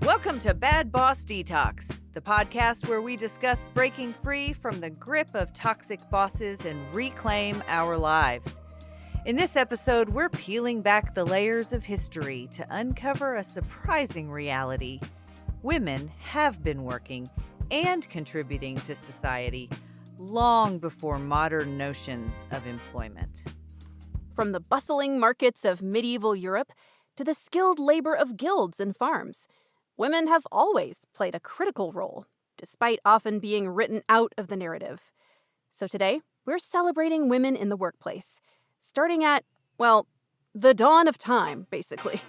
Welcome to Bad Boss Detox, the podcast where we discuss breaking free from the grip of toxic bosses and reclaim our lives. In this episode, we're peeling back the layers of history to uncover a surprising reality. Women have been working and contributing to society long before modern notions of employment. From the bustling markets of medieval Europe to the skilled labor of guilds and farms, women have always played a critical role, despite often being written out of the narrative. So today, we're celebrating women in the workplace, starting at, well, the dawn of time, basically.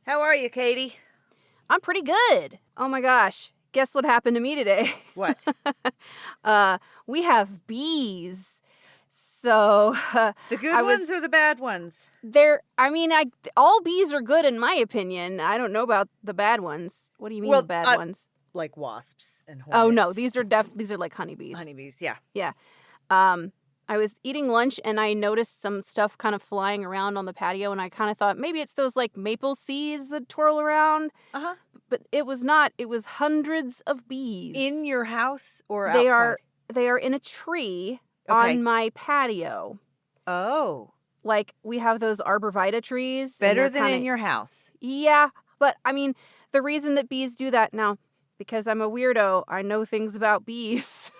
How are you, Katie? I'm pretty good. Oh my gosh. Guess what happened to me today? What? We have bees. So The good ones or the bad ones? All bees are good in my opinion. I don't know about the bad ones. What do you mean the bad ones? Like wasps and hornets. Oh no, these are like honeybees. Honeybees, yeah. Yeah. I was eating lunch and I noticed some stuff kind of flying around on the patio and I kind of thought maybe it's those like maple seeds that twirl around. Uh-huh. But it was not. It was hundreds of bees. In your house or outside? They are in a tree. Okay. On my patio. Oh. Like, we have those arborvitae trees. Better than in your house. Yeah, but, the reason that bees do that now, because I'm a weirdo, I know things about bees.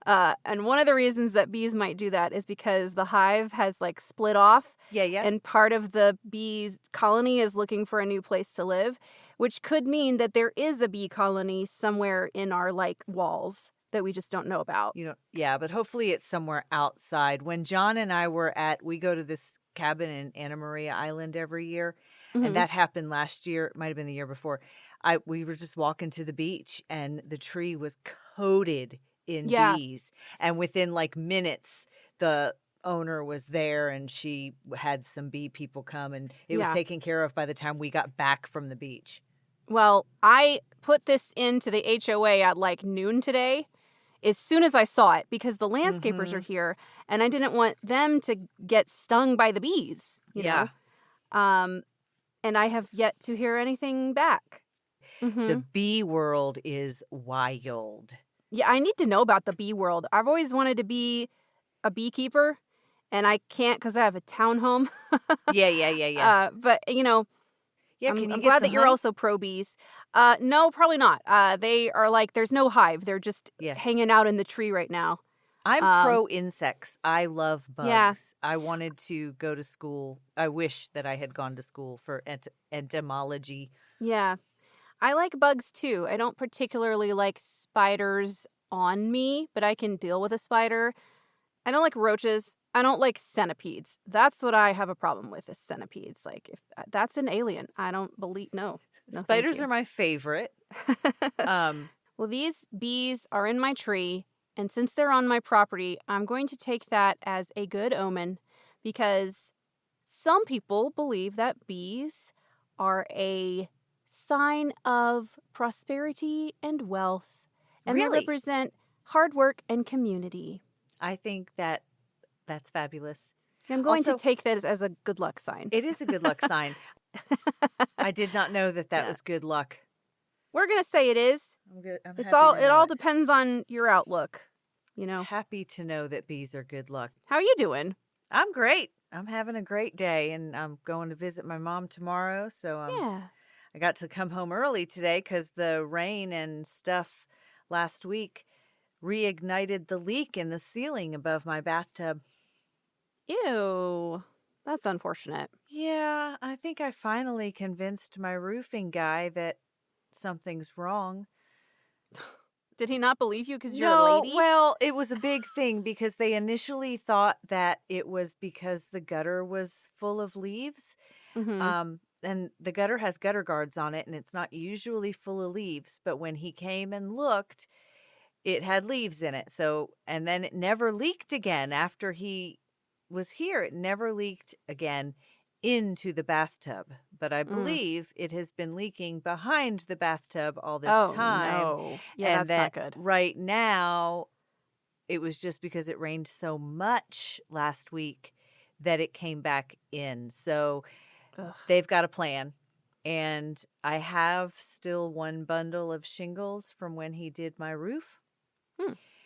And one of the reasons that bees might do that is because the hive has, split off. Yeah. And part of the bees colony is looking for a new place to live, which could mean that there is a bee colony somewhere in our, walls that we just don't know about. Yeah, but hopefully it's somewhere outside. When John and I we go to this cabin in Anna Maria Island every year, and that happened last year. It might have been the year before. We were just walking to the beach, and the tree was coated in bees. And within minutes, the owner was there, and she had some bee people come, and it was taken care of by the time we got back from the beach. Well, I put this into the HOA at noon today as soon as I saw it because the landscapers are here and I didn't want them to get stung by the bees, you know? And I have yet to hear anything back. The bee world is wild. Yeah, I need to know about the bee world. I've always wanted to be a beekeeper and I can't because I have a townhome. Yeah. But, Yeah, I'm glad that you're also pro bees. No, probably not. They are there's no hive. They're just hanging out in the tree right now. I'm pro insects. I love bugs. Yeah. I wanted to go to school. I wish that I had gone to school for entomology. Yeah. I like bugs too. I don't particularly like spiders on me, but I can deal with a spider. I don't like roaches. I don't like centipedes. That's what I have a problem with is centipedes. If that's an alien, I don't believe, no Spiders are my favorite. Well, these bees are in my tree, and since they're on my property, I'm going to take that as a good omen because some people believe that bees are a sign of prosperity and wealth, and they represent hard work and community. I think that's fabulous. I'm going to take that as a good luck sign. It is a good luck sign. I did not know that was good luck. We're going to say it is. I'm good. It all depends on your outlook, Happy to know that bees are good luck. How are you doing? I'm great. I'm having a great day, and I'm going to visit my mom tomorrow. So I got to come home early today because the rain and stuff last week reignited the leak in the ceiling above my bathtub. Ew, that's unfortunate. Yeah, I think I finally convinced my roofing guy that something's wrong. Did he not believe you because you're a lady? No, well, it was a big thing because they initially thought that it was because the gutter was full of leaves. And the gutter has gutter guards on it, and it's not usually full of leaves. But when he came and looked, it had leaves in it. So, and then it never leaked again after he was here. It never leaked again into the bathtub. But I believe it has been leaking behind the bathtub all this time. No. Yeah, and that's not good. Right now, it was just because it rained so much last week that it came back in. So Ugh. they've got a plan. And I have still one bundle of shingles from when he did my roof.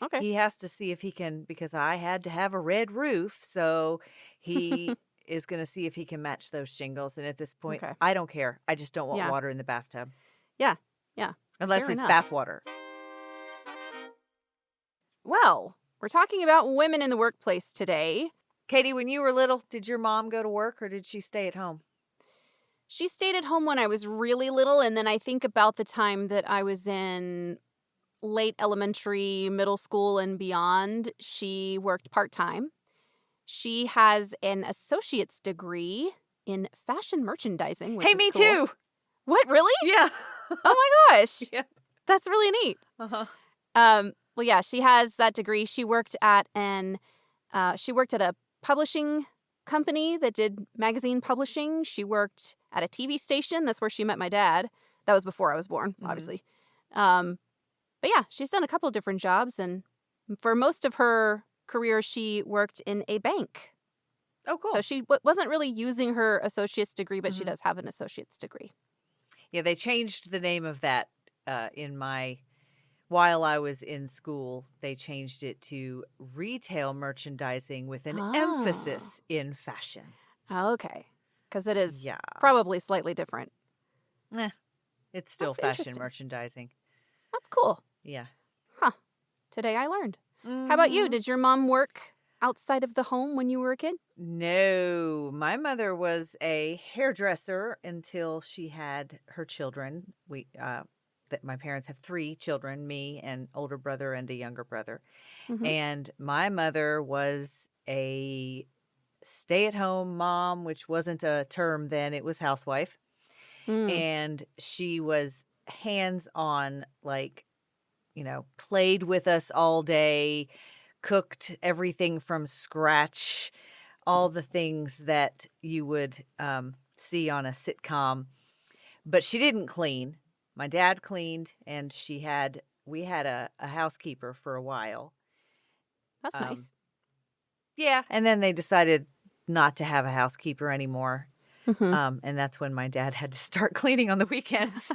Okay. He has to see if he can, because I had to have a red roof. So he is going to see if he can match those shingles. And at this point, Okay. I don't care. I just don't want Yeah. water in the bathtub. Yeah. Yeah. Unless Fair it's enough. bath water. Well, we're talking about women in the workplace today. Katie, when you were little, did your mom go to work or did she stay at home? She stayed at home when I was really little, and then I think about the time that I was in late elementary, middle school, and beyond, she worked part-time. She has an associate's degree in fashion merchandising, which Hey, is me cool. too. What, really? Yeah. Oh my gosh. Yeah. That's really neat. Uh-huh. Well, yeah, she has that degree. She worked at a publishing company that did magazine publishing. She worked at a TV station. That's where she met my dad. That was before I was born, obviously. But yeah, she's done a couple of different jobs, and for most of her career, she worked in a bank. Oh, cool. So she wasn't really using her associate's degree, but she does have an associate's degree. Yeah, they changed the name of that while I was in school. They changed it to retail merchandising with an emphasis in fashion. Okay. Because it is Yeah. probably slightly different. It's still That's fashion interesting. merchandising. That's cool. Yeah. Huh. Today I learned. How about you? Did your mom work outside of the home when you were a kid? No, my mother was a hairdresser until she had her children. My parents have 3 children, me, an older brother, and a younger brother. And my mother was a stay-at-home mom, which wasn't a term then, it was housewife. And she was hands-on, like, played with us all day, cooked everything from scratch, all the things that you would see on a sitcom. But she didn't clean. My dad cleaned, and we had a housekeeper for a while. That's nice. Yeah, and then they decided not to have a housekeeper anymore. And that's when my dad had to start cleaning on the weekends.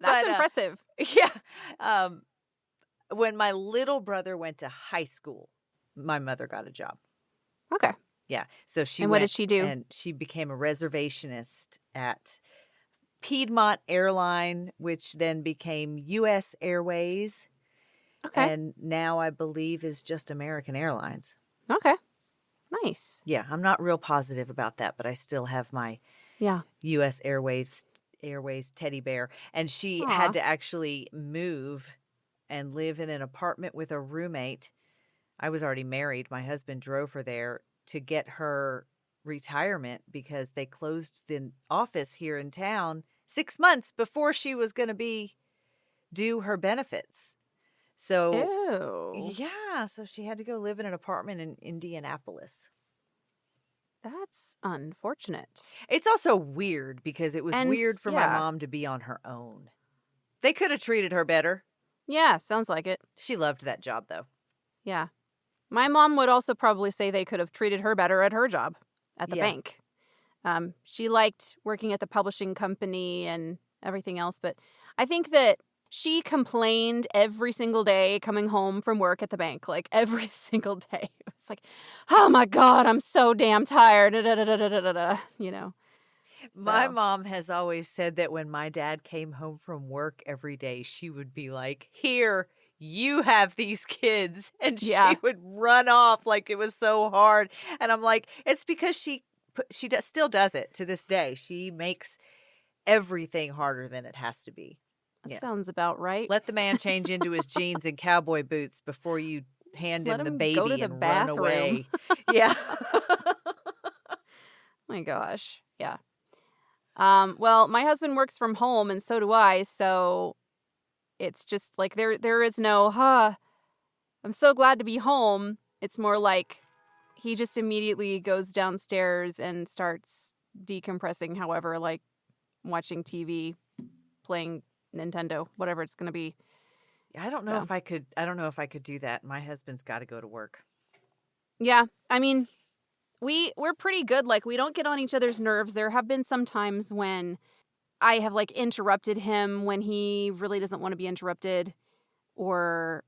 That's impressive. Yeah. When my little brother went to high school, my mother got a job. Okay. Yeah. So she And what did she do? And she became a reservationist at Piedmont Airline, which then became U.S. Airways. Okay. And now I believe is just American Airlines. Okay. Nice. Yeah, I'm not real positive about that, but I still have my U.S. Airways teddy bear. And she had to actually move and live in an apartment with a roommate. I was already married. My husband drove her there to get her retirement because they closed the office here in town 6 months before she was going to be due her benefits. So, yeah, so she had to go live in an apartment in Indianapolis. That's unfortunate. It's also weird because it was weird for my mom to be on her own. They could have treated her better. Yeah, sounds like it. She loved that job, though. Yeah. My mom would also probably say they could have treated her better at her job at the bank. She liked working at the publishing company and everything else, but I think that she complained every single day coming home from work at the bank, like every single day. It's like, oh my God, I'm so damn tired. You know. My mom has always said that when my dad came home from work every day, she would be like, here, you have these kids. And she would run off like it was so hard. And I'm like, it's because she still does it to this day. She makes everything harder than it has to be. That sounds about right. Let the man change into his jeans and cowboy boots before you hand him the baby go to the and bathroom. run away. Yeah. My gosh. Yeah. Well, my husband works from home and so do I, so it's just like there is no, I'm so glad to be home. It's more like he just immediately goes downstairs and starts decompressing, however, like watching TV, playing Nintendo, whatever it's going to be. I don't know if I could do that. My husband's got to go to work. Yeah. I mean, we're pretty good. Like, we don't get on each other's nerves. There have been some times when I have, like, interrupted him when he really doesn't want to be interrupted, or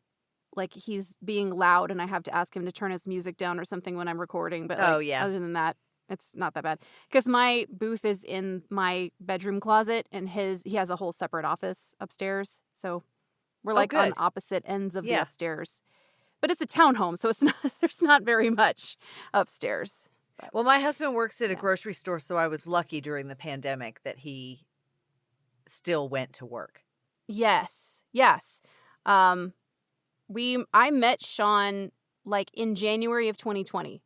like he's being loud and I have to ask him to turn his music down or something when I'm recording. But like, Oh, yeah. other than that, it's not that bad. Because my booth is in my bedroom closet, and he has a whole separate office upstairs. So we're like on good. opposite ends of the Yeah. upstairs. But it's a townhome, so it's not. There's not very much upstairs. Well, my husband works at a grocery store, so I was lucky during the pandemic that he still went to work. Yes. I met Sean like in January of 2020.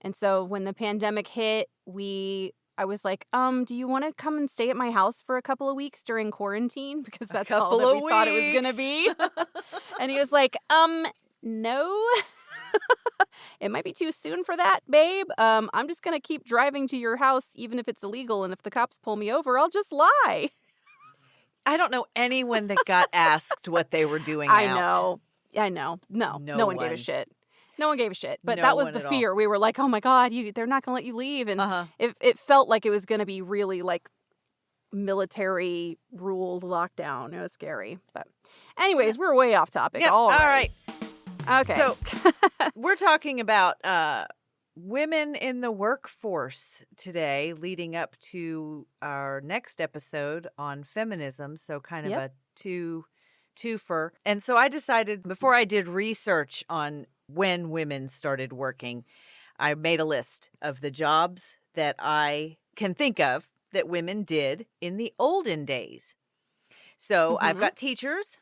And so when the pandemic hit, I was like, do you want to come and stay at my house for a couple of weeks during quarantine? Because that's all that we thought it was going to be. And he was like, no. It might be too soon for that, babe. I'm just going to keep driving to your house, even if it's illegal. And if the cops pull me over, I'll just lie. I don't know anyone that got asked what they were doing I out. know. No one gave a shit. No one gave a shit. But No that was one the at fear. all. We were like, oh my God, they're not going to let you leave. And it felt like it was going to be really like military ruled lockdown. It was scary. But anyways, we're way off topic. Yep. All right. Okay. So we're talking about women in the workforce today, leading up to our next episode on feminism. So kind of a twofer. And so I decided, before I did research on when women started working, I made a list of the jobs that I can think of that women did in the olden days. So I've got teachers.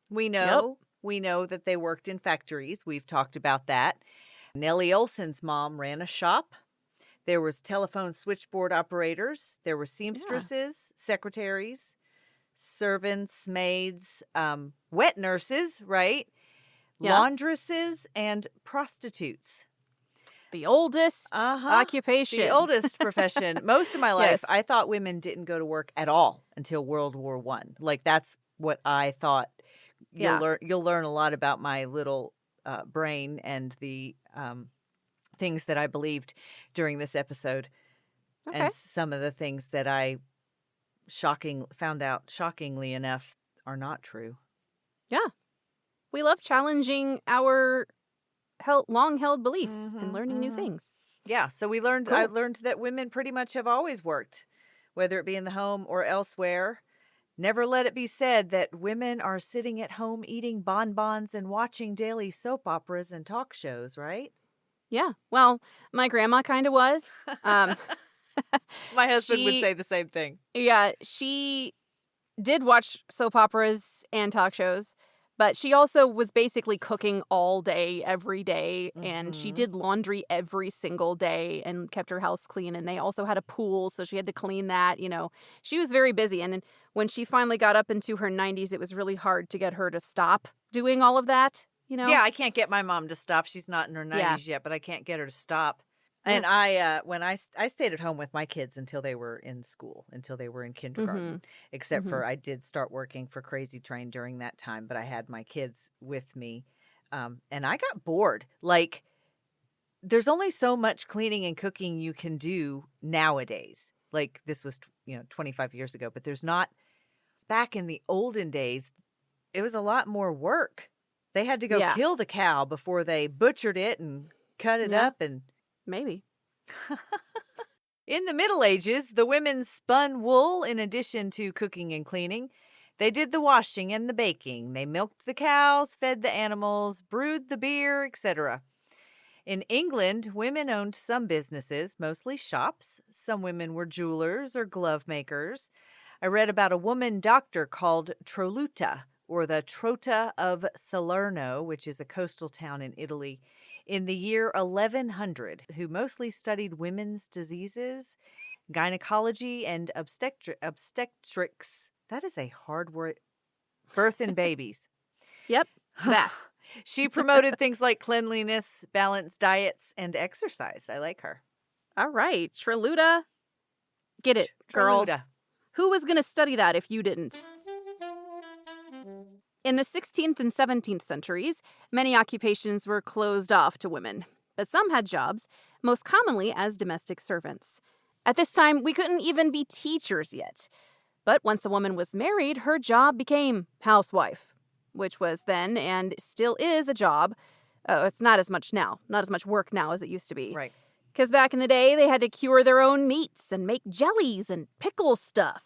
We know that they worked in factories. We've talked about that. Nellie Olson's mom ran a shop. There was telephone switchboard operators. There were seamstresses, secretaries, servants, maids, wet nurses, right? Yeah. Laundresses and prostitutes. The oldest occupation. The oldest profession. Most of my life, Yes. I thought women didn't go to work at all until World War I. Like, that's what I thought. You'll learn a lot about my little brain and the things that I believed during this episode. Okay. And some of the things that I found out shockingly enough are not true. Yeah. We love challenging our long-held beliefs and learning new things. Yeah, so we learned. Cool. I learned that women pretty much have always worked, whether it be in the home or elsewhere. Never let it be said that women are sitting at home eating bonbons and watching daily soap operas and talk shows, right? Yeah. Well, my grandma kind of was. My husband would say the same thing. Yeah, she did watch soap operas and talk shows, but she also was basically cooking all day, every day, and she did laundry every single day and kept her house clean. And they also had a pool, so she had to clean that. She was very busy. And when she finally got up into her 90s, it was really hard to get her to stop doing all of that. Yeah, I can't get my mom to stop. She's not in her 90s yet, but I can't get her to stop. And I stayed at home with my kids until they were in school, until they were in kindergarten, except for I did start working for Crazy Train during that time, but I had my kids with me. And I got bored. Like, there's only so much cleaning and cooking you can do nowadays. Like, this was, 25 years ago, but there's not. Back in the olden days, it was a lot more work. They had to go kill the cow before they butchered it and cut it up and... Maybe. In the Middle Ages, the women spun wool in addition to cooking and cleaning. They did the washing and the baking. They milked the cows, fed the animals, brewed the beer, etc. In England, women owned some businesses, mostly shops. Some women were jewelers or glove makers. I read about a woman doctor called Troluta, or the Trota of Salerno, which is a coastal town in Italy, in the year 1100, who mostly studied women's diseases, gynecology, and obstetrics. That is a hard word. Birth and babies. Yep. That. She promoted things like cleanliness, balanced diets, and exercise. I like her. All right. Troluta. Get it, girl. Troluta. Who was going to study that if you didn't? In the 16th and 17th centuries, many occupations were closed off to women, but some had jobs. most commonly as domestic servants. At this time, we couldn't even be teachers yet. But once a woman was married, her job became housewife, which was then and still is a job. It's not as much now, not as much work now as it used to be. Right. Because back in the day, they had to cure their own meats and make jellies and pickle stuff.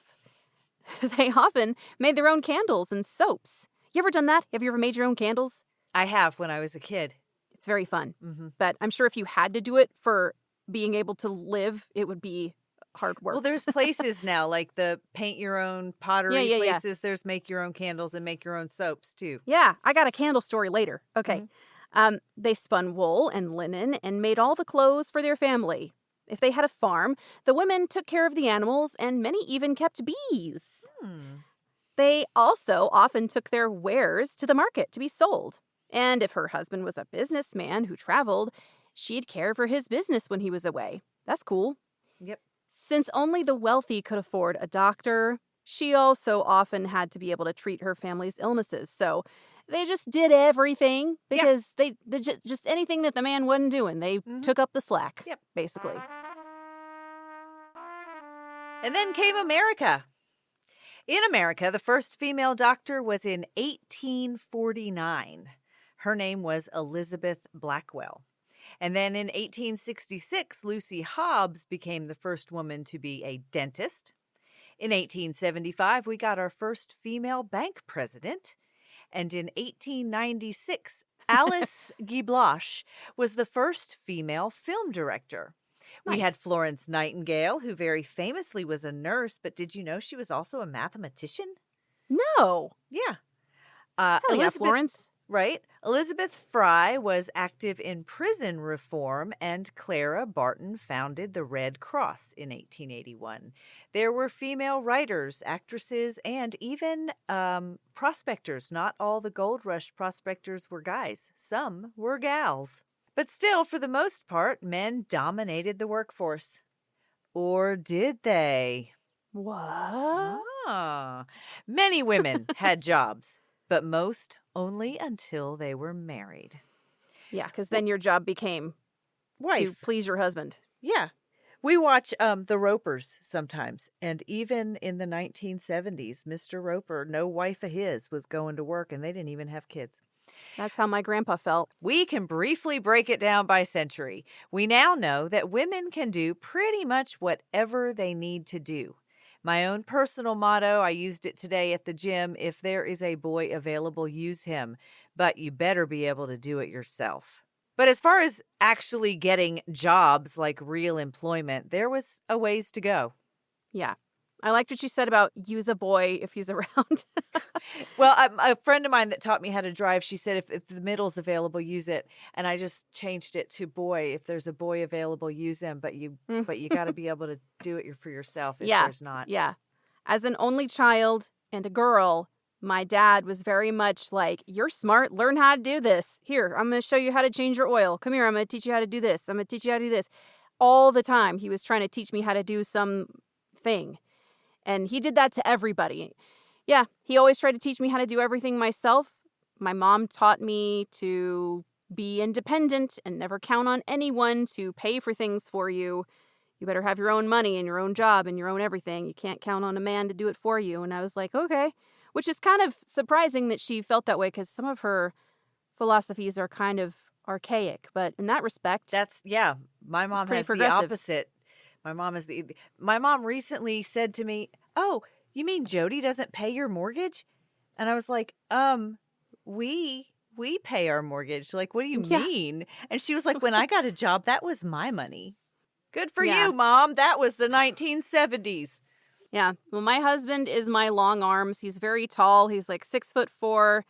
They often made their own candles and soaps. You ever done that? Have you ever made your own candles? I have when I was a kid. It's very fun. Mm-hmm. But I'm sure if you had to do it for being able to live, it would be hard work. Well, there's places now, like the paint your own pottery places. There's make your own candles and make your own soaps, too. Yeah, I got a candle story later. Okay. They spun wool and linen and made all the clothes for their family. If they had a farm, the women took care of the animals, and many even kept bees. They also often took their wares to the market to be sold. And if her husband was a businessman who traveled, she'd care for his business when he was away. That's cool. Yep. Since only the wealthy could afford a doctor, she also often had to be able to treat her family's illnesses. So they just did everything because they just anything that the man wasn't doing, they took up the slack, basically. And then came America. In America, the first female doctor was in 1849. Her name was Elizabeth Blackwell. And then in 1866, Lucy Hobbs became the first woman to be a dentist. In 1875, we got our first female bank president. And in 1896, Alice Guy Bloch was the first female film director. Nice. We had Florence Nightingale, who very famously was a nurse, but did you know she was also a mathematician? No. Yeah. Florence. Right. Elizabeth Fry was active in prison reform, and Clara Barton founded the Red Cross in 1881. There were female writers, actresses, and even prospectors. Not all the gold rush prospectors were guys. Some were gals. But still, for the most part, men dominated the workforce. Or did they? What? Many women had jobs, but most only until they were married. Yeah, because then your job became to please your husband. Yeah. We watch The Ropers sometimes, and even in the 1970s, Mr. Roper, no wife of his, was going to work, and they didn't even have kids. That's how my grandpa felt. We can briefly break it down by century. We now know that women can do pretty much whatever they need to do. My own personal motto, I used it today at the gym: if there is a boy available, use him, but you better be able to do it yourself. But as far as actually getting jobs, like real employment, there was a ways to go. Yeah. I liked what you said about use a boy if he's around. Well, a friend of mine that taught me how to drive, she said if the middle's available, use it. And I just changed it to boy. If there's a boy available, use him. But you got to be able to do it for yourself if there's not. Yeah. As an only child and a girl, my dad was very much like, you're smart. Learn how to do this. Here, I'm going to show you how to change your oil. Come here. I'm going to teach you how to do this. I'm going to teach you how to do this. All the time, he was trying to teach me how to do something. And he did that to everybody. Yeah, he always tried to teach me how to do everything myself. My mom taught me to be independent and never count on anyone to pay for things for you. You better have your own money and your own job and your own everything. You can't count on a man to do it for you. And I was like, okay. Which is kind of surprising that she felt that way because some of her philosophies are kind of archaic. But in that respect, my mom has the opposite. My mom recently said to me, "Oh, you mean Jody doesn't pay your mortgage?" And I was like, we pay our mortgage. Like, what do you mean?" And she was like, "When I got a job, that was my money." Good for you, Mom. That was the 1970s. Yeah. Well, my husband is my long arms. He's very tall. He's like 6'4",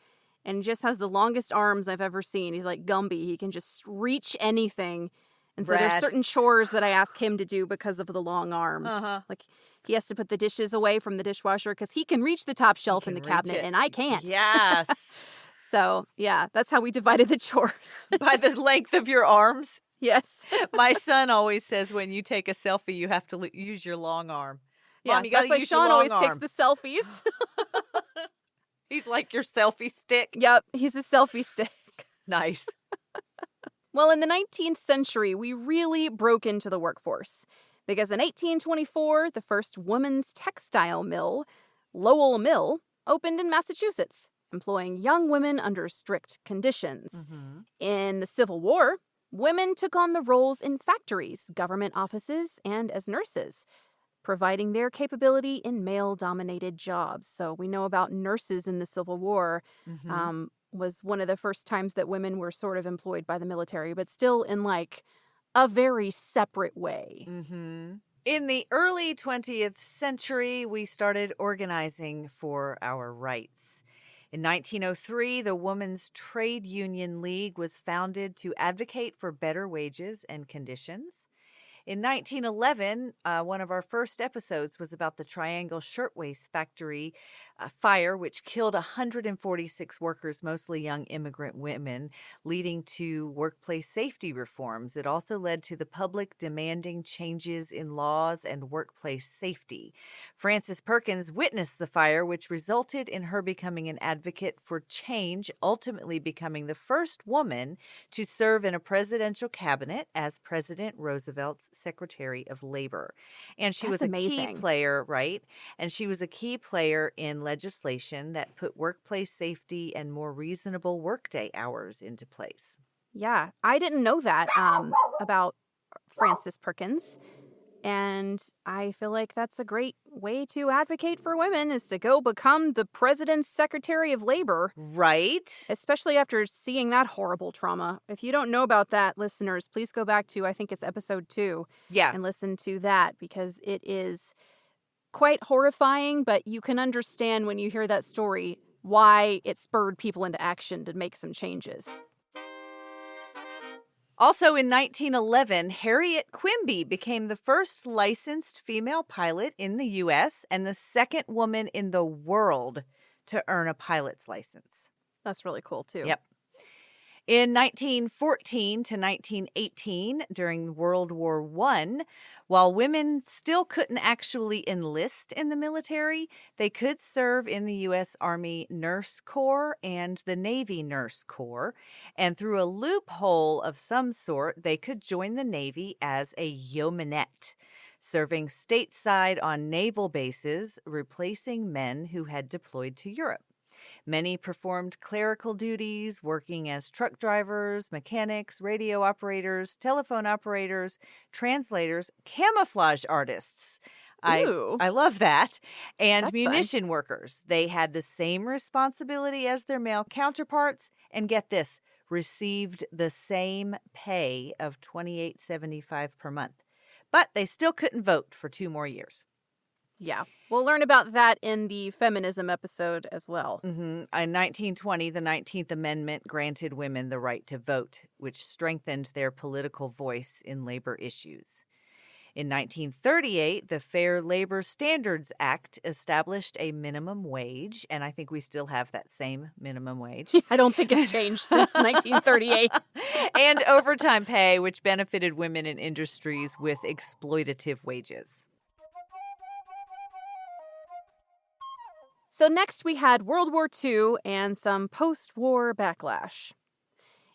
and just has the longest arms I've ever seen. He's like Gumby. He can just reach anything. And so there's certain chores that I ask him to do because of the long arms. Like he has to put the dishes away from the dishwasher because he can reach the top shelf in the cabinet and I can't. Yes. So, yeah, that's how we divided the chores. By the length of your arms? Yes. My son always says when you take a selfie, you have to use your long arm. Yeah, Mom, you gotta that's why use Sean your always long takes arm. the selfies. He's like your selfie stick. Yep, he's a selfie stick. Nice. Well, in the 19th century, we really broke into the workforce. Because in 1824, the first woman's textile mill, Lowell Mill, opened in Massachusetts, employing young women under strict conditions. In the Civil War, women took on the roles in factories, government offices, and as nurses, providing their capability in male-dominated jobs. So we know about nurses in the Civil War. Was one of the first times that women were sort of employed by the military, but still in like a very separate way. In the early 20th century, we started organizing for our rights. In 1903, the Women's Trade Union League was founded to advocate for better wages and conditions. In 1911, one of our first episodes was about the Triangle Shirtwaist Factory fire, which killed 146 workers, mostly young immigrant women, leading to workplace safety reforms. It also led to the public demanding changes in laws and workplace safety. Frances Perkins witnessed the fire, which resulted in her becoming an advocate for change, ultimately becoming the first woman to serve in a presidential cabinet as President Roosevelt's Secretary of Labor. And she was a key player, right? And she was a key player in legislation that put workplace safety and more reasonable workday hours into place. Yeah, I didn't know that about Frances Perkins. And I feel like that's a great way to advocate for women, is to go become the president's Secretary of Labor. Right. Especially after seeing that horrible trauma. If you don't know about that, listeners, please go back to, I think it's episode 2. Yeah. And listen to that, because it is quite horrifying, but you can understand when you hear that story why it spurred people into action to make some changes. Also in 1911, Harriet Quimby became the first licensed female pilot in the U.S. and the second woman in the world to earn a pilot's license. That's really cool, too. Yep. In 1914 to 1918, during World War I, while women still couldn't actually enlist in the military, they could serve in the U.S. Army Nurse Corps and the Navy Nurse Corps, and through a loophole of some sort, they could join the Navy as a yeomanette, serving stateside on naval bases, replacing men who had deployed to Europe. Many performed clerical duties, working as truck drivers, mechanics, radio operators, telephone operators, translators, camouflage artists. Ooh. I love that. And That's munition workers. They had the same responsibility as their male counterparts, and get this, received the same pay of $28.75 per month. But they still couldn't vote for 2 more years. Yeah, we'll learn about that in the feminism episode as well. In 1920, the 19th Amendment granted women the right to vote, which strengthened their political voice in labor issues. In 1938, the Fair Labor Standards Act established a minimum wage, and I think we still have that same minimum wage. I don't think it's changed since 1938. And overtime pay, which benefited women in industries with exploitative wages. So next we had World War II and some post-war backlash.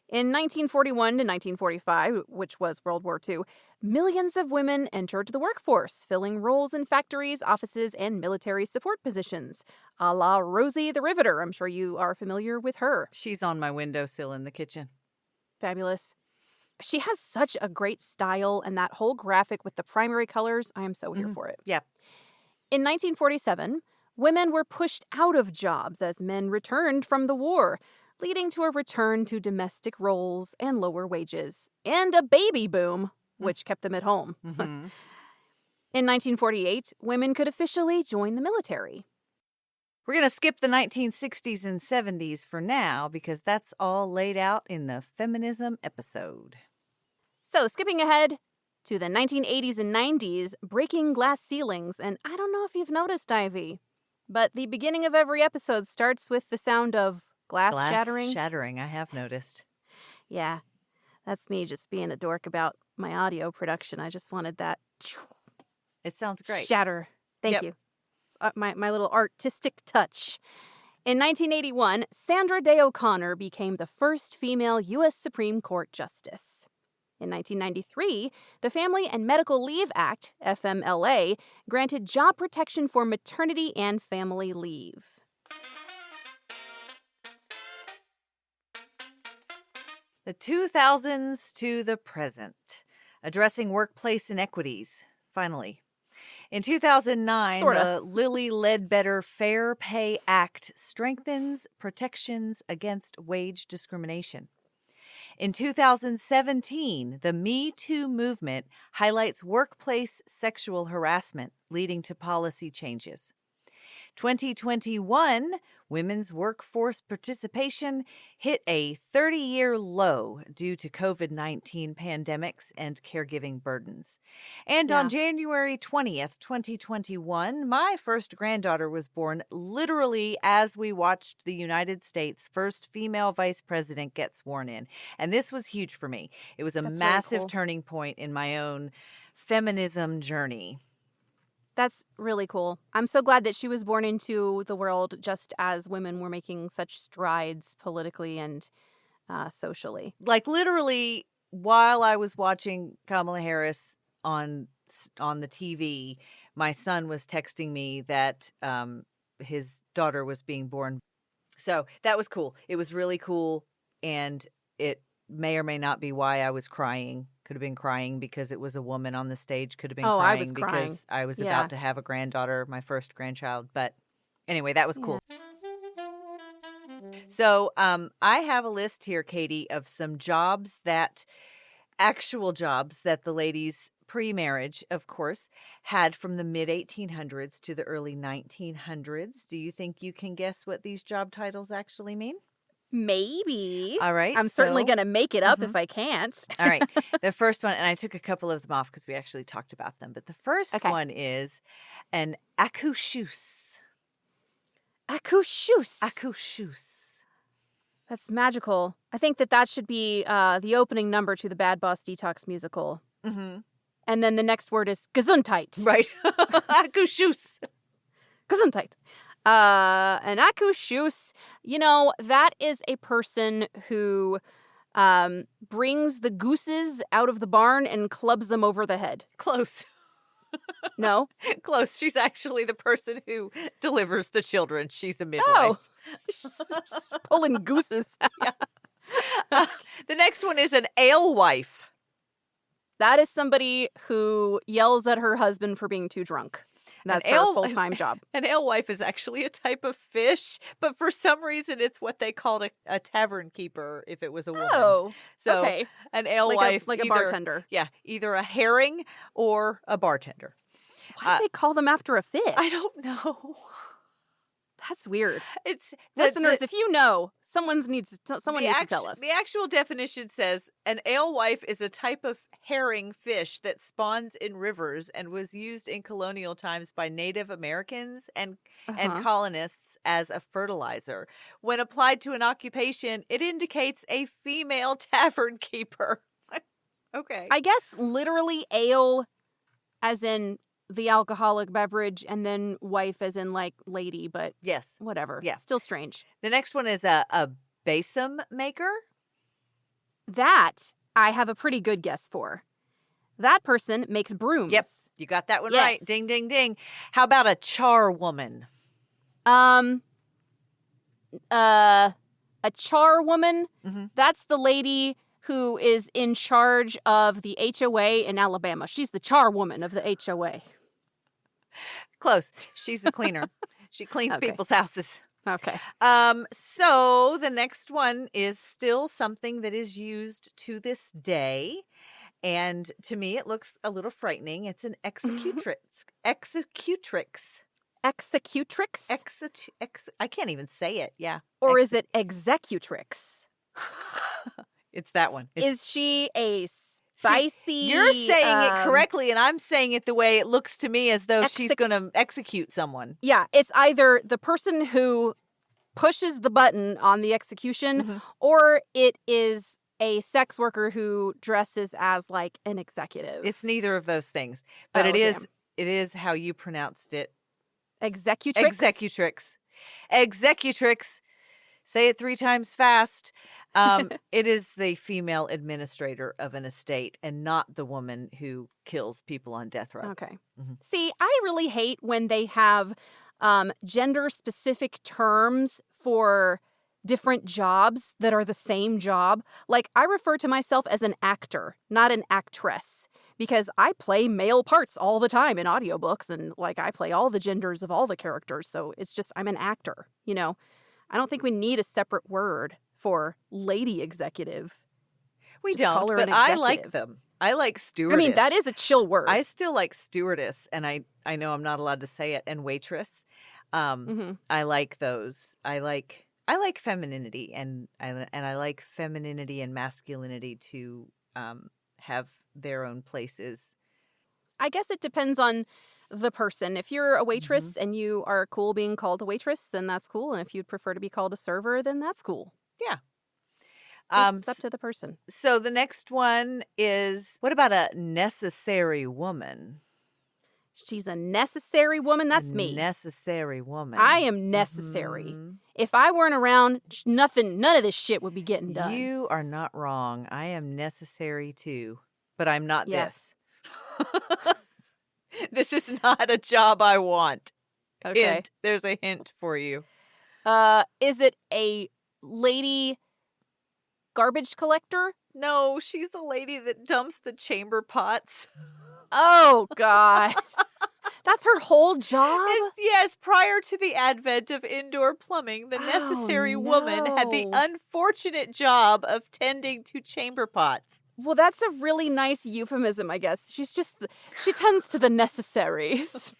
In 1941 to 1945, which was World War II, millions of women entered the workforce, filling roles in factories, offices, and military support positions, a la Rosie the Riveter. I'm sure you are familiar with her. She's on my windowsill in the kitchen. Fabulous. She has such a great style, and that whole graphic with the primary colors, I am so here for it. Yeah. In 1947, women were pushed out of jobs as men returned from the war, leading to a return to domestic roles and lower wages, and a baby boom, which kept them at home. In 1948, women could officially join the military. We're going to skip the 1960s and 70s for now because that's all laid out in the feminism episode. So, skipping ahead to the 1980s and 90s, breaking glass ceilings, and I don't know if you've noticed, Ivy, but the beginning of every episode starts with the sound of glass shattering. Shattering, I have noticed. Yeah, that's me just being a dork about my audio production. I just wanted that. It sounds great. Shatter. Thank you. It's my little artistic touch. In 1981, Sandra Day O'Connor became the first female U.S. Supreme Court Justice. In 1993, the Family and Medical Leave Act, FMLA, granted job protection for maternity and family leave. The 2000s to the present. Addressing workplace inequities, finally. In 2009, the Lilly Ledbetter Fair Pay Act strengthens protections against wage discrimination. In 2017, the Me Too movement highlights workplace sexual harassment, leading to policy changes. 2021, women's workforce participation hit a 30-year low due to COVID-19 pandemics and caregiving burdens. And on January 20th, 2021, my first granddaughter was born literally as we watched the United States' first female vice president get sworn in. And this was huge for me. It was a massive turning point in my own feminism journey. That's really cool. I'm so glad that she was born into the world just as women were making such strides politically and socially. Like literally while I was watching Kamala Harris on the TV, my son was texting me that his daughter was being born. So that was cool. It was really cool. And it may or may not be why I was crying. Could have been crying because it was a woman on the stage. Could have been crying, I was crying because I was about to have a granddaughter, my first grandchild. But anyway, that was cool. So I have a list here, Katie, of some actual jobs that the ladies pre-marriage, of course, had from the mid-1800s to the early 1900s. Do you think you can guess what these job titles actually mean? Maybe. All right. I'm certainly going to make it up if I can't. All right. The first one, and I took a couple of them off because we actually talked about them, but the first one is an accoucheuse. Accoucheuse. Accoucheuse. That's magical. I think that should be the opening number to the Bad Boss Detox musical. Mm-hmm. And then the next word is Gesundheit. Right. Accoucheuse. Gesundheit. An accoucheuse, that is a person who brings the gooses out of the barn and clubs them over the head. Close. No? Close. She's actually the person who delivers the children. She's a midwife. Oh, she's pulling gooses out. The next one is an alewife. That is somebody who yells at her husband for being too drunk. That's her full-time job. An alewife is actually a type of fish, but for some reason it's what they called a tavern keeper if it was a woman. Oh, so okay. An alewife. Like a bartender. Yeah, either a herring or a bartender. Why do they call them after a fish? I don't know. That's weird. It's Listeners, if you know, someone needs to tell us. The actual definition says an alewife is a type of herring fish that spawns in rivers and was used in colonial times by Native Americans and colonists as a fertilizer. When applied to an occupation, it indicates a female tavern keeper. Okay. I guess literally ale as in the alcoholic beverage, and then wife as in like lady, but yes, whatever. Yeah. Still strange. The next one is a besom maker. That I have a pretty good guess for. That person makes brooms. Yep, you got that one right. Ding, ding, ding. How about a charwoman? A charwoman, that's the lady who is in charge of the HOA in Alabama. She's the charwoman of the HOA. Close. She's a cleaner. She cleans people's houses. Okay. So the next one is still something that is used to this day. And to me, it looks a little frightening. It's an executrix. Executrix. Executrix? I can't even say it. Yeah. Or is it executrix? It's that one. Is she a spicy... You're saying it correctly, and I'm saying it the way it looks to me, as though she's going to execute someone. Yeah, it's either the person who pushes the button on the execution, or it is a sex worker who dresses as like an executive. It's neither of those things, but it is how you pronounced it. Executrix? Executrix. Executrix. Say it 3 times fast. It is the female administrator of an estate and not the woman who kills people on death row. Okay. Mm-hmm. See, I really hate when they have gender-specific terms for different jobs that are the same job. Like, I refer to myself as an actor, not an actress, because I play male parts all the time in audiobooks, and, like, I play all the genders of all the characters, so it's just, I'm an actor, you know? I don't think we need a separate word for lady executive. We Just call don't, her but an I like executive. them. I like stewardess. I mean, that is a chill word. I still like stewardess, and I know I'm not allowed to say it, and waitress. I like those. I like femininity, and I like femininity and masculinity to have their own places. I guess it depends on the person. If you're a waitress and you are cool being called a waitress, then that's cool. And if you'd prefer to be called a server, then that's cool. Yeah. It's up to the person. So the next one is, what about a necessary woman? She's a necessary woman. That's me. Necessary woman. I am necessary. If I weren't around, none of this shit would be getting done. You are not wrong. I am necessary too, but I'm not this. This is not a job I want. Okay. Hint. There's a hint for you. Is it a lady garbage collector? No, she's the lady that dumps the chamber pots. Oh, God. That's her whole job? Yes, prior to the advent of indoor plumbing, the necessary woman had the unfortunate job of tending to chamber pots. Well, that's a really nice euphemism, I guess. She tends to the necessaries.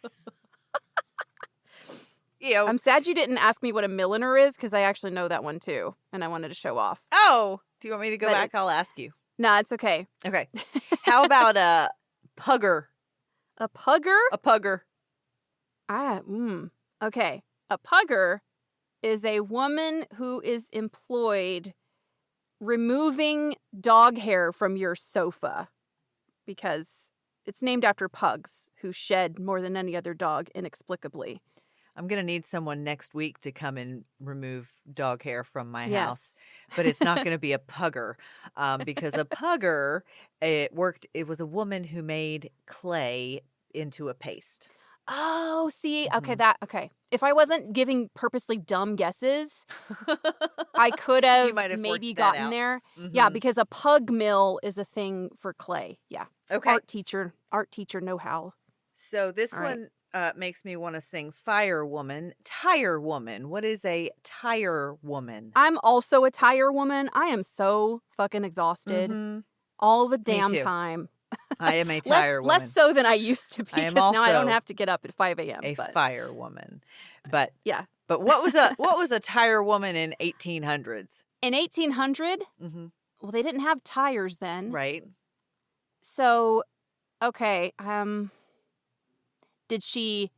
I'm sad you didn't ask me what a milliner is, because I actually know that one too, and I wanted to show off. Oh, do you want me to go back? I'll ask you. Nah, it's okay. Okay. How about a pugger? A pugger? A pugger. Okay. A pugger is a woman who is employed removing dog hair from your sofa, because it's named after pugs who shed more than any other dog inexplicably. I'm going to need someone next week to come and remove dog hair from my house. But it's not going to be a pugger, because a pugger, it was a woman who made clay into a paste. Oh, see, okay. If I wasn't giving purposely dumb guesses, I could have maybe gotten there. Yeah, because a pug mill is a thing for clay. Yeah. Okay. Art teacher know-how. So this one makes me want to sing Fire Woman, Tire Woman. What is a tire woman? I'm also a tire woman. I am so fucking exhausted all the damn time. I am a tire woman. Less so than I used to be, because now I don't have to get up at 5 a.m. A fire woman. But yeah. But what was a tire woman in 1800s? In 1800? Well, they didn't have tires then. Right. So, okay, did she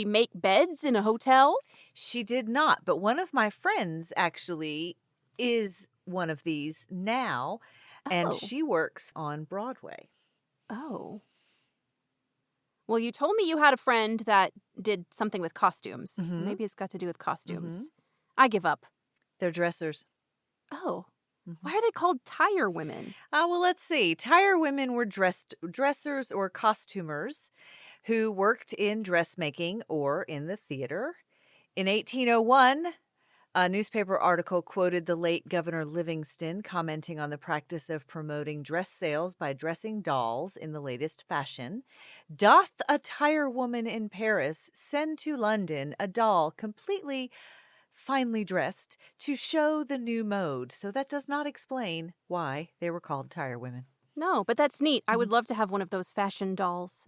make beds in a hotel? She did not, but one of my friends actually is one of these now, and she works on Broadway. Oh. Well, you told me you had a friend that did something with costumes, so maybe it's got to do with costumes. I give up. They're dressers. Oh. Why are they called tire women? Well, let's see. Tire women were dressers or costumers who worked in dressmaking or in the theater. In 1801, a newspaper article quoted the late Governor Livingston commenting on the practice of promoting dress sales by dressing dolls in the latest fashion. Doth a tire woman in Paris send to London a doll completely finely dressed to show the new mode? So that does not explain why they were called tire women. No, but that's neat. I would love to have one of those fashion dolls.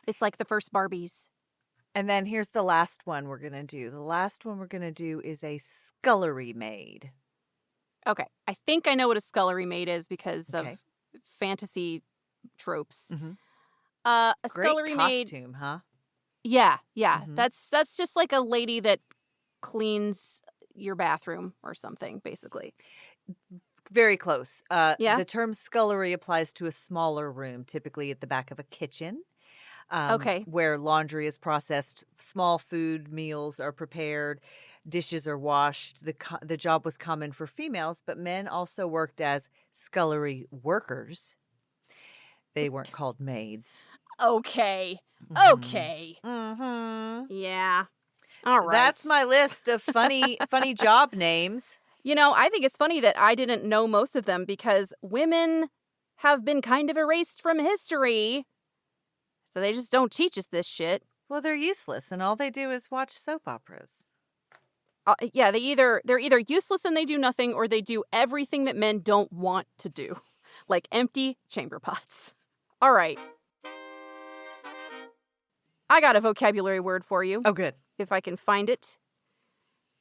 It's like the first Barbies. And then here's the last one we're going to do. The last one we're going to do is a scullery maid. Okay. I think I know what a scullery maid is because of fantasy tropes. A scullery maid. Great costume, huh? Yeah. That's just like a lady that cleans your bathroom or something, basically. Very close. Yeah? The term scullery applies to a smaller room, typically at the back of a kitchen. Okay. where laundry is processed, small food meals are prepared, dishes are washed. The job was common for females, but men also worked as scullery workers. They weren't called maids. Okay. Mhm. Okay. Mhm. Yeah. All right. That's my list of funny job names. You know, I think it's funny that I didn't know most of them because women have been kind of erased from history. So they just don't teach us this shit. Well, they're useless, and all they do is watch soap operas. Yeah, they're either useless and they do nothing, or they do everything that men don't want to do, like empty chamber pots. All right. I got a vocabulary word for you. Oh, good. If I can find it.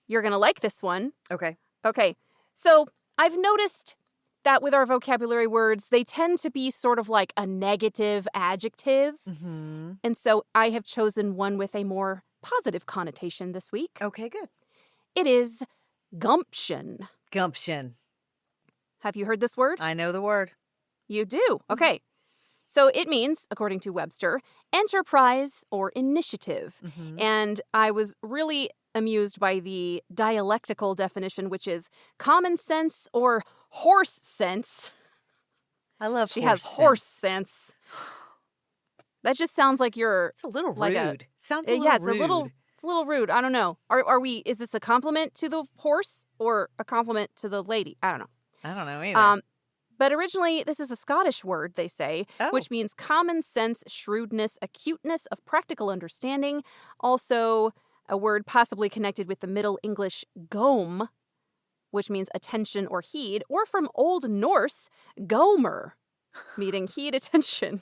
You're going to like this one. Okay. Okay. So I've noticed that with our vocabulary words, they tend to be sort of like a negative adjective. Mm-hmm. And so I have chosen one with a more positive connotation this week. Okay, good. It is gumption. Gumption. Have you heard this word? I know the word. You do? Okay. So it means, according to Webster, enterprise or initiative. Mm-hmm. And I was really amused by the dialectical definition, which is common sense or horse sense. I love She horse has horse sense. That just sounds like you're... It's a little like rude. Sounds a little yeah, it's rude. a little rude. I don't know. Are we... Is this a compliment to the horse or a compliment to the lady? I don't know. I don't know either. But originally, this is a Scottish word, they say, which means common sense, shrewdness, acuteness of practical understanding. Also, a word possibly connected with the Middle English gome, which means attention or heed, or from Old Norse, gomer, meaning heed, attention.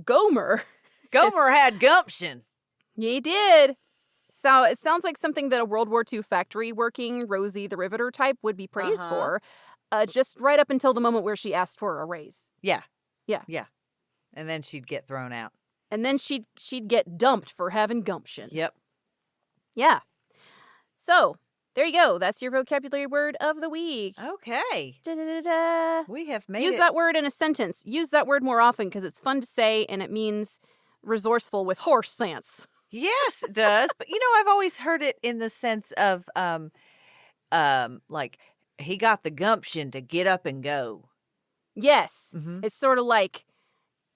Gomer. Gomer had gumption. He did. So it sounds like something that a World War II factory working Rosie the Riveter type would be praised for. Just right up until the moment where she asked for a raise. Yeah. Yeah. Yeah. And then she'd get thrown out. And then she'd get dumped for having gumption. Yep. Yeah. So, there you go. That's your vocabulary word of the week. Okay. Da-da-da-da. We have made Use that word in a sentence. Use that word more often because it's fun to say and it means resourceful with horse sense. Yes, it does. But, I've always heard it in the sense of, like, he got the gumption to get up and go. Yes. Mm-hmm. It's sort of like,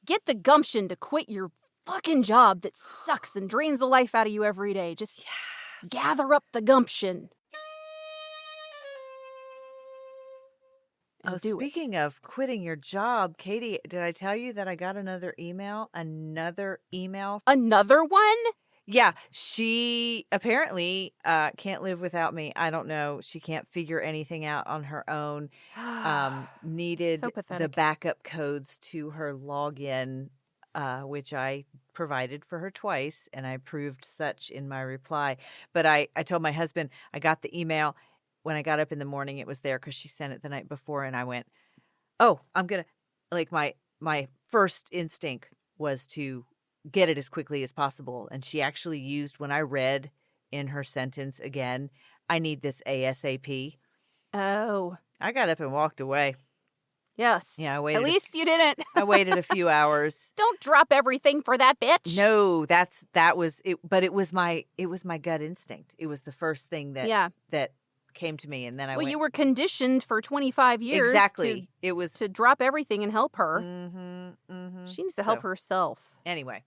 get the gumption to quit your fucking job that sucks and drains the life out of you every day. Just gather up the gumption. Oh, speaking of quitting your job, Katie, did I tell you that I got another email? Another one? Yeah, she apparently can't live without me. I don't know. She can't figure anything out on her own. Needed So the pathetic. backup codes to her login, which I provided for her twice, and I proved such in my reply. But I told my husband I got the email. When I got up in the morning, it was there because she sent it the night before, and I went, oh, I'm going to, like, my first instinct was to get it as quickly as possible. And she actually used, when I read in her sentence again, I need this ASAP. Oh. I got up and walked away. Yes. Yeah, I waited. At least you didn't. I waited a few hours. Don't drop everything for that bitch. No, that was it. But it was my gut instinct. It was the first thing that came to me, and then I went. You were conditioned for 25 years exactly. It was to drop everything and help her. Mm-hmm, mm-hmm. She needs to help herself. Anyway,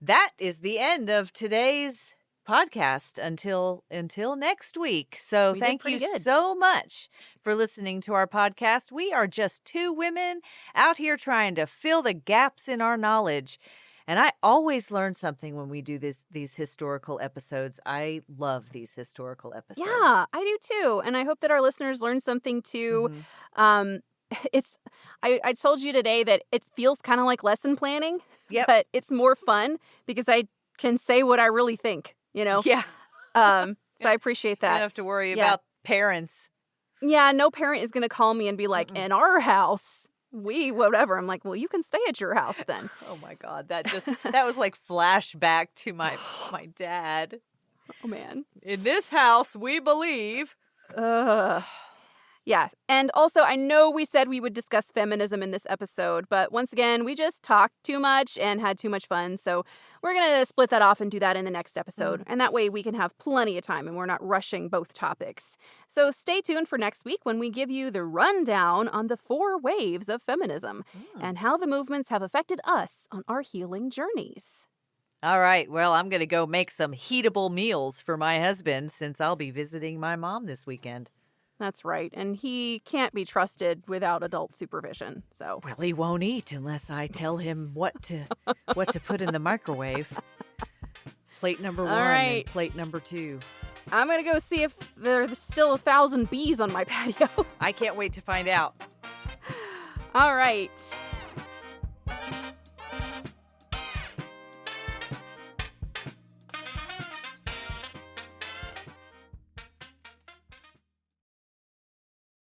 that is the end of today's podcast until next week. So thank you so much for listening to our podcast. We are just two women out here trying to fill the gaps in our knowledge. And I always learn something when we do these historical episodes. I love these historical episodes. Yeah, I do too. And I hope that our listeners learn something too. Mm-hmm. I told you today that it feels kind of like lesson planning. Yep. But it's more fun because I can say what I really think, Yeah. So I appreciate that. You don't have to worry about parents. Yeah, no parent is going to call me and be like, in our house, whatever. I'm like, well, you can stay at your house then. Oh my God. That was like flashback to my dad. Oh man. In this house, we believe. Yeah, Yeah. And also, I know we said we would discuss feminism in this episode, but once again, we just talked too much and had too much fun. So we're going to split that off and do that in the next episode. And that way we can have plenty of time and we're not rushing both topics. So stay tuned for next week when we give you the rundown on the 4 waves of feminism and how the movements have affected us on our healing journeys. All right. Well, I'm going to go make some heatable meals for my husband since I'll be visiting my mom this weekend. That's right. And he can't be trusted without adult supervision. So, well, he won't eat unless I tell him what to put in the microwave. Plate number 1 and plate number 2. I'm going to go see if there's still 1,000 bees on my patio. I can't wait to find out. All right.